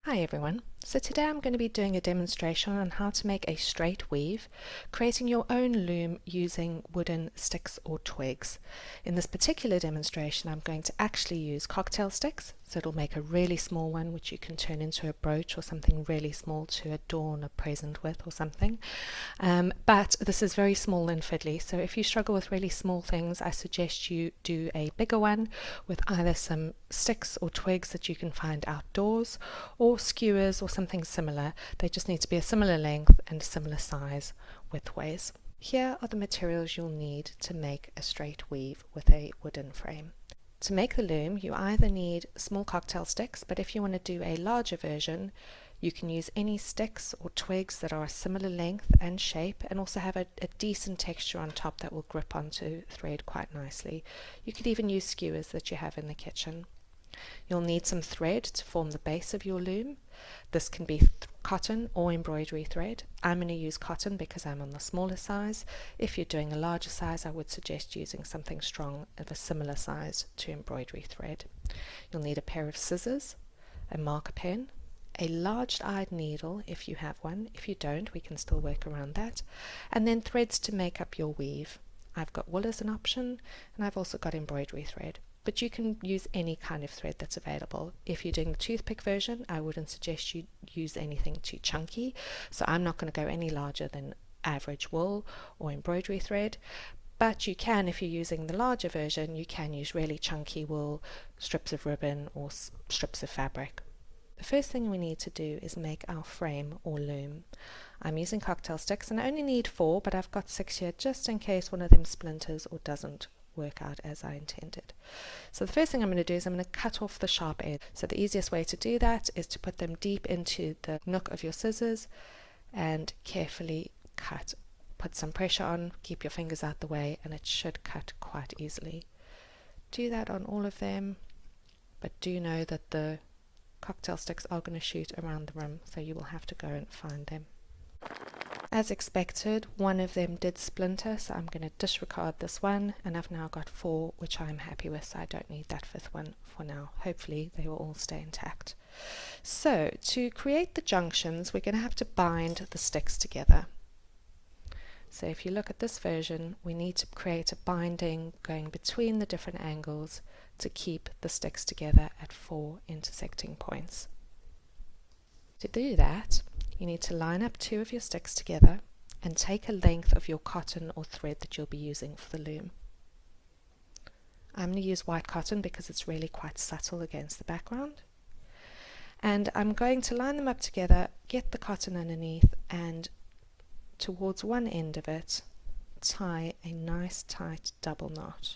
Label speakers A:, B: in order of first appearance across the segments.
A: Hi everyone, so today I'm going to be doing a demonstration on how to make a straight weave, creating your own loom using wooden sticks or twigs. In this particular demonstration I'm going to actually use cocktail sticks, so it'll make a really small one which you can turn into a brooch or something really small to adorn a present with or something. But this is very small and fiddly, so if you struggle with really small things I suggest you do a bigger one with either some sticks or twigs that you can find outdoors or skewers or something similar. They just need to be a similar length and a similar size widthways. Here are the materials you'll need to make a straight weave with a wooden frame. To make the loom you either need small cocktail sticks, but if you want to do a larger version you can use any sticks or twigs that are a similar length and shape and also have a decent texture on top that will grip onto thread quite nicely. You could even use skewers that you have in the kitchen. You'll need some thread to form the base of your loom. This can be cotton or embroidery thread. I'm going to use cotton because I'm on the smaller size. If you're doing a larger size I would suggest using something strong of a similar size to embroidery thread. You'll need a pair of scissors, a marker pen, a large-eyed needle if you have one. If you don't we can still work around that, and then threads to make up your weave. I've got wool as an option and I've also got embroidery thread. But you can use any kind of thread that's available. If you're doing the toothpick version, I wouldn't suggest you use anything too chunky, so I'm not going to go any larger than average wool or embroidery thread. But you can, if you're using the larger version, you can use really chunky wool, strips of ribbon or strips of fabric. The first thing we need to do is make our frame or loom. I'm using cocktail sticks and I only need 4, but I've got 6 here just in case one of them splinters or doesn't work out as I intended. So the first thing I'm going to do is I'm going to cut off the sharp edge. So the easiest way to do that is to put them deep into the nook of your scissors and carefully cut. Put some pressure on, keep your fingers out the way, and it should cut quite easily. Do that on all of them, but do know that the cocktail sticks are going to shoot around the rim, so you will have to go and find them. As expected, one of them did splinter, so I'm going to disregard this one, and I've now got 4 which I'm happy with, so I don't need that 5th one for now. Hopefully they will all stay intact. So to create the junctions we're going to have to bind the sticks together. So if you look at this version we need to create a binding going between the different angles to keep the sticks together at 4 intersecting points. To do that you need to line up 2 of your sticks together and take a length of your cotton or thread that you'll be using for the loom. I'm going to use white cotton because it's really quite subtle against the background. And I'm going to line them up together, get the cotton underneath, and towards one end of it tie a nice tight double knot.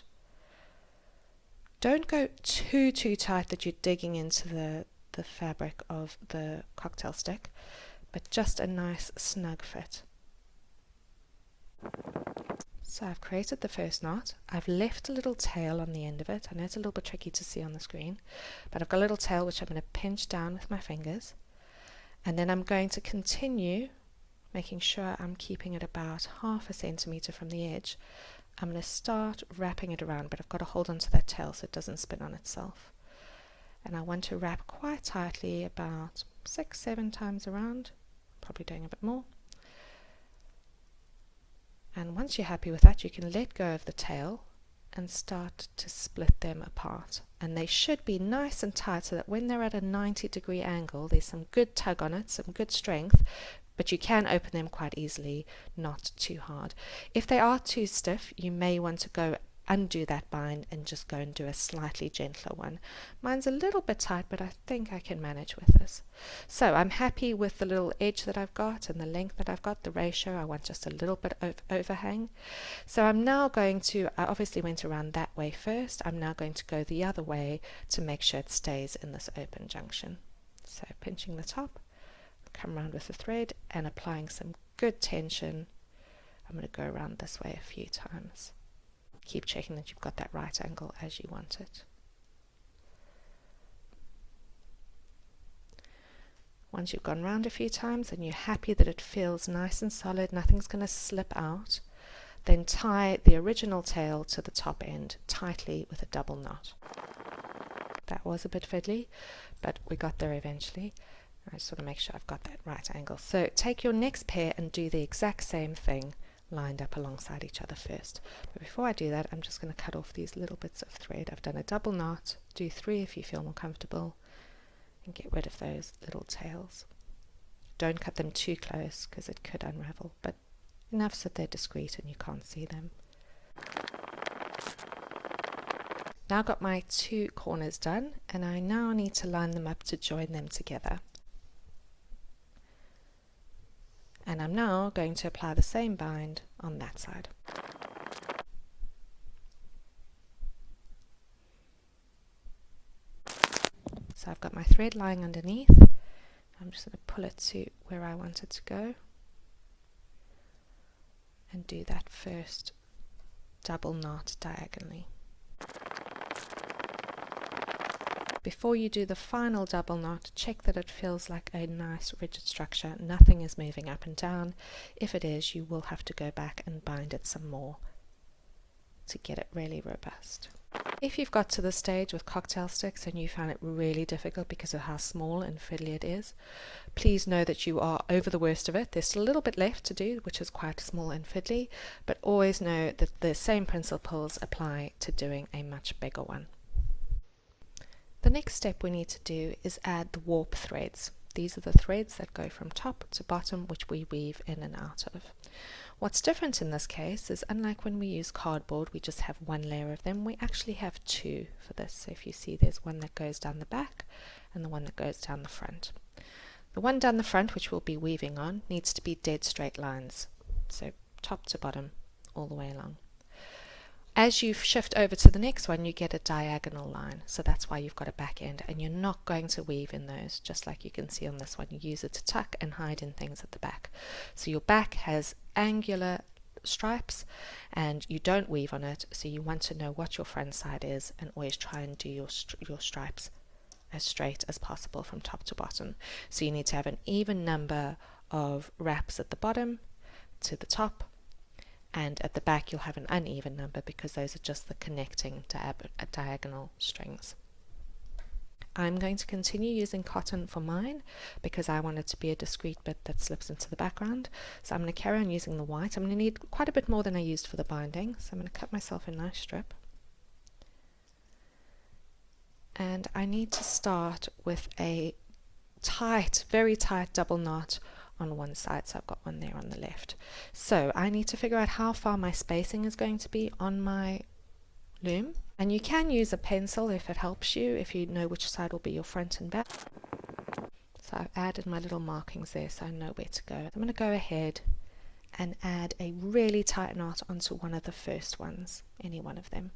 A: Don't go too tight that you're digging into the fabric of the cocktail stick, but just a nice snug fit. So I've created the first knot. I've left a little tail on the end of it. I know it's a little bit tricky to see on the screen, but I've got a little tail which I'm going to pinch down with my fingers, and then I'm going to continue making sure I'm keeping it about 1/2 centimeter from the edge. I'm going to start wrapping it around, but I've got to hold onto that tail so it doesn't spin on itself. And I want to wrap quite tightly, about 6-7 times around, probably doing a bit more. And once you're happy with that you can let go of the tail and start to split them apart. And they should be nice and tight so that when they're at a 90-degree angle there's some good tug on it, some good strength, but you can open them quite easily, not too hard. If they are too stiff you may want to go undo that bind and just go and do a slightly gentler one. Mine's a little bit tight, but I think I can manage with this. So I'm happy with the little edge that I've got and the length that I've got, the ratio. I want just a little bit of overhang. So I'm now going to, I obviously went around that way first, I'm now going to go the other way to make sure it stays in this open junction. So pinching the top, come around with the thread and applying some good tension. I'm going to go around this way a few times. Keep checking that you've got that right angle as you want it. Once you've gone round a few times and you're happy that it feels nice and solid, nothing's going to slip out, then tie the original tail to the top end tightly with a double knot. That was a bit fiddly, but we got there eventually. I just want to make sure I've got that right angle. So take your next pair and do the exact same thing lined up alongside each other first. But before I do that, I'm just going to cut off these little bits of thread. I've done a double knot, do 3 if you feel more comfortable, and get rid of those little tails. Don't cut them too close because it could unravel, but enough so they're discreet and you can't see them. Now I've got my 2 corners done, and I now need to line them up to join them together. And I'm now going to apply the same bind on that side. So I've got my thread lying underneath. I'm just going to pull it to where I want it to go and do that first double knot diagonally. Before you do the final double knot, check that it feels like a nice rigid structure. Nothing is moving up and down. If it is, you will have to go back and bind it some more to get it really robust. If you've got to the stage with cocktail sticks and you found it really difficult because of how small and fiddly it is, please know that you are over the worst of it. There's still a little bit left to do, which is quite small and fiddly, but always know that the same principles apply to doing a much bigger one. The next step we need to do is add the warp threads. These are the threads that go from top to bottom, which we weave in and out of. What's different in this case is, unlike when we use cardboard, we just have one layer of them. We actually have 2 for this. So if you see, there's one that goes down the back and the one that goes down the front. The one down the front, which we'll be weaving on, needs to be dead straight lines. So top to bottom, all the way along. As you shift over to the next one, you get a diagonal line. So that's why you've got a back end, and you're not going to weave in those, just like you can see on this one. You use it to tuck and hide in things at the back. So your back has angular stripes and you don't weave on it, so you want to know what your front side is and always try and do your stripes as straight as possible from top to bottom. So you need to have an even number of wraps at the bottom to the top, and at the back you'll have an uneven number because those are just the connecting diagonal strings. I'm going to continue using cotton for mine because I want it to be a discrete bit that slips into the background. So I'm going to carry on using the white. I'm going to need quite a bit more than I used for the binding, so I'm going to cut myself a nice strip. And I need to start with a tight, very tight double knot on one side, so I've got one there on the left. So I need to figure out how far my spacing is going to be on my loom, and you can use a pencil if it helps you, if you know which side will be your front and back. So I've added my little markings there so I know where to go. I'm going to go ahead and add a really tight knot onto one of the first ones, any one of them.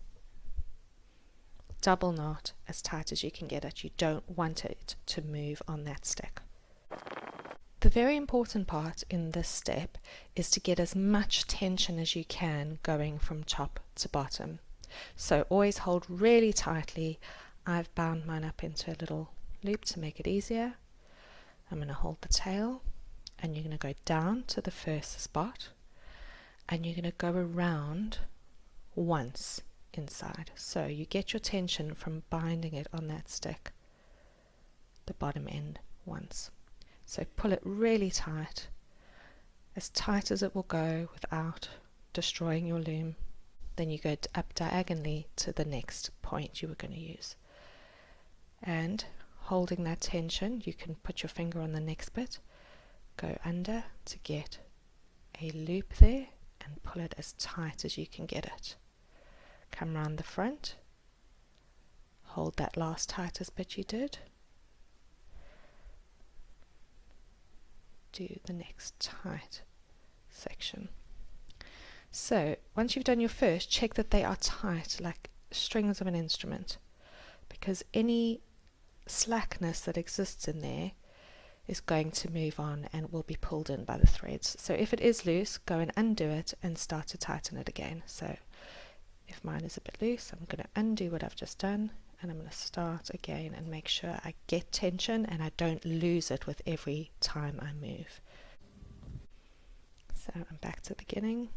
A: Double knot as tight as you can get it. You don't want it to move on that stick. The very important part in this step is to get as much tension as you can going from top to bottom. So always hold really tightly. I've bound mine up into a little loop to make it easier. I'm going to hold the tail, and you're going to go down to the first spot, and you're going to go around once inside. So you get your tension from binding it on that stick, the bottom end, once. So pull it really tight as it will go without destroying your loom. Then you go up diagonally to the next point you were going to use. And holding that tension, you can put your finger on the next bit, go under to get a loop there and pull it as tight as you can get it. Come round the front, hold that last tightest bit you did, do the next tight section. So once you've done your first, check that they are tight like strings of an instrument, because any slackness that exists in there is going to move on and will be pulled in by the threads. So if it is loose, go and undo it and start to tighten it again. So if mine is a bit loose, I'm going to undo what I've just done, and I'm going to start again and make sure I get tension and I don't lose it with every time I move. So I'm back to the beginning.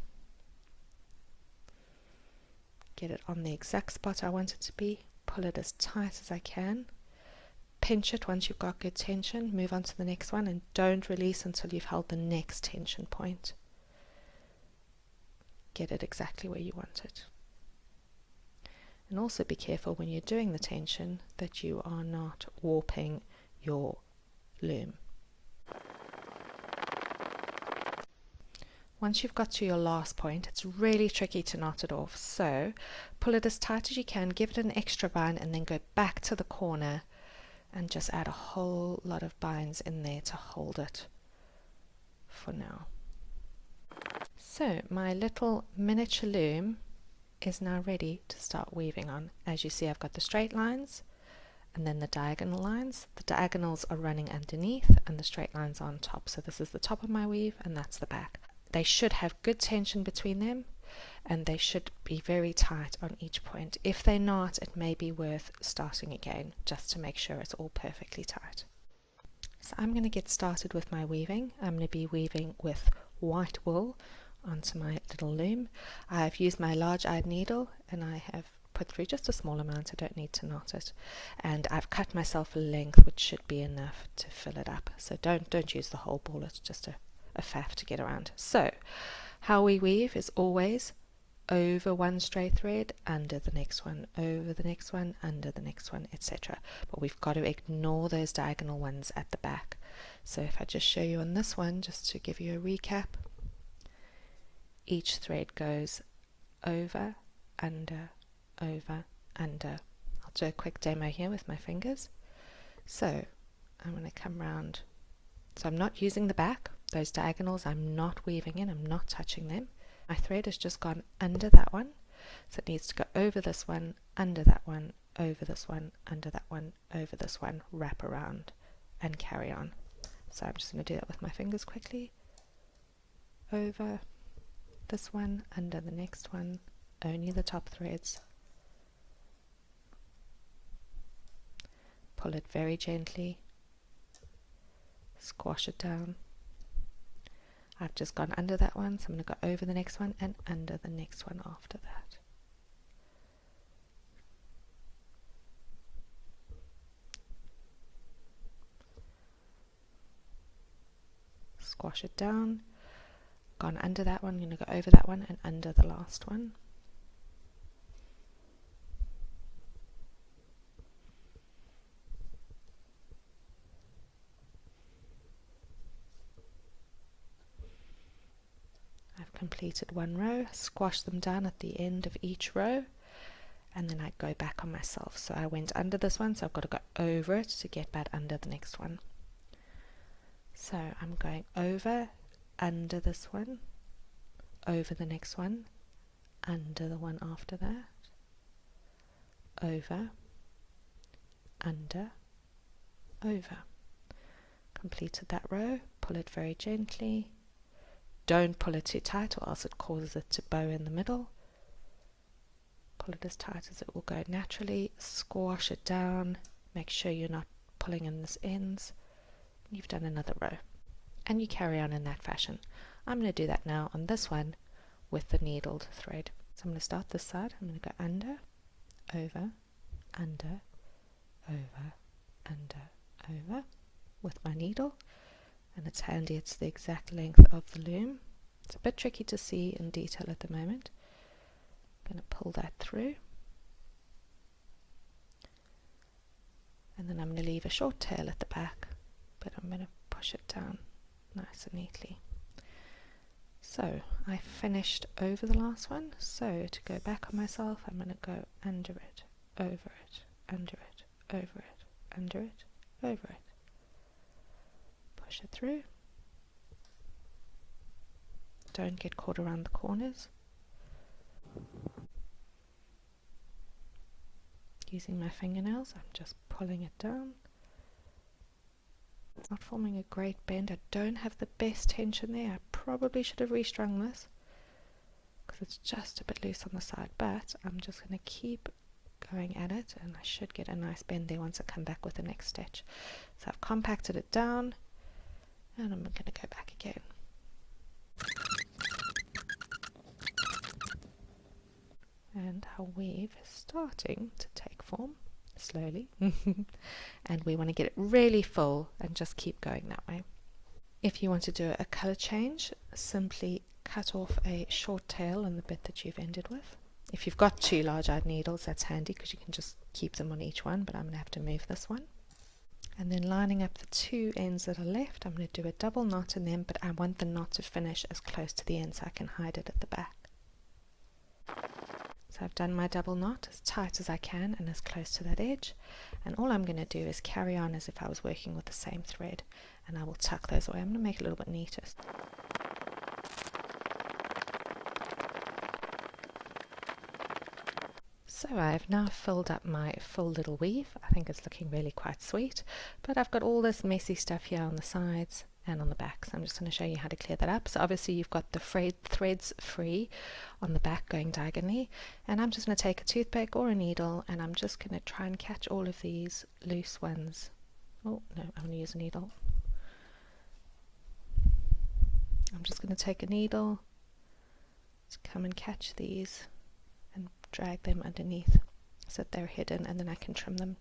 A: Get it on the exact spot I want it to be, pull it as tight as I can, pinch it once you've got good tension, move on to the next one, and don't release until you've held the next tension point. Get it exactly where you want it. And also be careful when you're doing the tension that you are not warping your loom. Once you've got to your last point, it's really tricky to knot it off, so pull it as tight as you can, give it an extra bind, and then go back to the corner and just add a whole lot of binds in there to hold it for now. So my little miniature loom is now ready to start weaving on. As you see, I've got the straight lines and then the diagonal lines. The diagonals are running underneath and the straight lines are on top. So this is the top of my weave and that's the back. They should have good tension between them and they should be very tight on each point. If they're not, it may be worth starting again just to make sure it's all perfectly tight. So I'm going to get started with my weaving. I'm going to be weaving with white wool onto my little loom. I've used my large-eyed needle and I have put through just a small amount. I don't need to knot it, and I've cut myself a length which should be enough to fill it up. So don't use the whole ball, it's just a faff to get around. So how we weave is always over one straight thread, under the next one, over the next one, under the next one, etc. But we've got to ignore those diagonal ones at the back. So if I just show you on this one, just to give you a recap, each thread goes over, under, over, under. I'll do a quick demo here with my fingers. So I'm going to come round. So I'm not using the back. Those diagonals I'm not weaving in, I'm not touching them. My thread has just gone under that one, so it needs to go over this one, under that one, over this one, under that one, over this one, wrap around and carry on. So I'm just going to do that with my fingers quickly. Over this one, under the next one, only the top threads. Pull it very gently, squash it down. I've just gone under that one, so I'm going to go over the next one and under the next one after that. Squash it down, gone under that one, I'm going to go over that one and under the last one. Completed one row, squash them down at the end of each row, and then I go back on myself. So I went under this one, so I've got to go over it to get back under the next one. So I'm going over, under this one, over the next one, under the one after that, over, under, over. Completed that row, pull it very gently. Don't pull it too tight or else it causes it to bow in the middle. Pull it as tight as it will go naturally. Squash it down. Make sure you're not pulling in this ends. You've done another row. And you carry on in that fashion. I'm going to do that now on this one with the needled thread. So I'm going to start this side. I'm going to go under, over, under, over, under, over with my needle. And it's handy, it's the exact length of the loom. It's a bit tricky to see in detail at the moment. I'm going to pull that through. And then I'm going to leave a short tail at the back, but I'm going to push it down nice and neatly. So I finished over the last one. So to go back on myself, I'm going to go under it, over it, under it, over it, under it, over it. Push it through. Don't get caught around the corners. Using my fingernails, I'm just pulling it down. It's not forming a great bend. I don't have the best tension there. I probably should have restrung this because it's just a bit loose on the side, but I'm just going to keep going at it and I should get a nice bend there once I come back with the next stitch. So I've compacted it down. And I'm going to go back again. And our weave is starting to take form. slowly. And we want to get it really full and just keep going that way. If you want to do a color change, simply cut off a short tail on the bit that you've ended with. If you've got two large-eyed needles, that's handy because you can just keep them on each one, but I'm going to have to move this one. And then lining up the two ends that are left, I'm going to do a double knot in them, but I want the knot to finish as close to the end so I can hide it at the back. So I've done my double knot as tight as I can and as close to that edge, and all I'm going to do is carry on as if I was working with the same thread, and I will tuck those away. I'm going to make it a little bit neater. So I've now filled up my full little weave. I think it's looking really quite sweet, but I've got all this messy stuff here on the sides and on the back, so I'm just going to show you how to clear that up. So obviously you've got the threads free on the back going diagonally, and I'm just going to take a toothpick or a needle and I'm just going to try and catch all of these loose ones. Oh no, I'm going to use a needle. I'm just going to take a needle to come and catch these and drag them underneath so that they're hidden, and then I can trim them.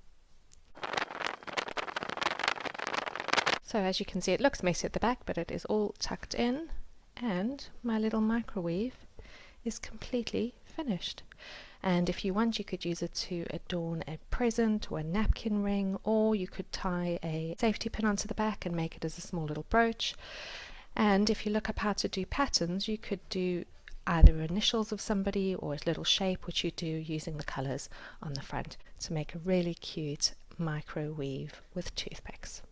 A: So as you can see, it looks messy at the back, but it is all tucked in, and my little microweave is completely finished. And if you want, you could use it to adorn a present or a napkin ring, or you could tie a safety pin onto the back and make it as a small little brooch. And if you look up how to do patterns, you could do either initials of somebody or a little shape, which you do using the colors on the front to make a really cute micro weave with toothpicks.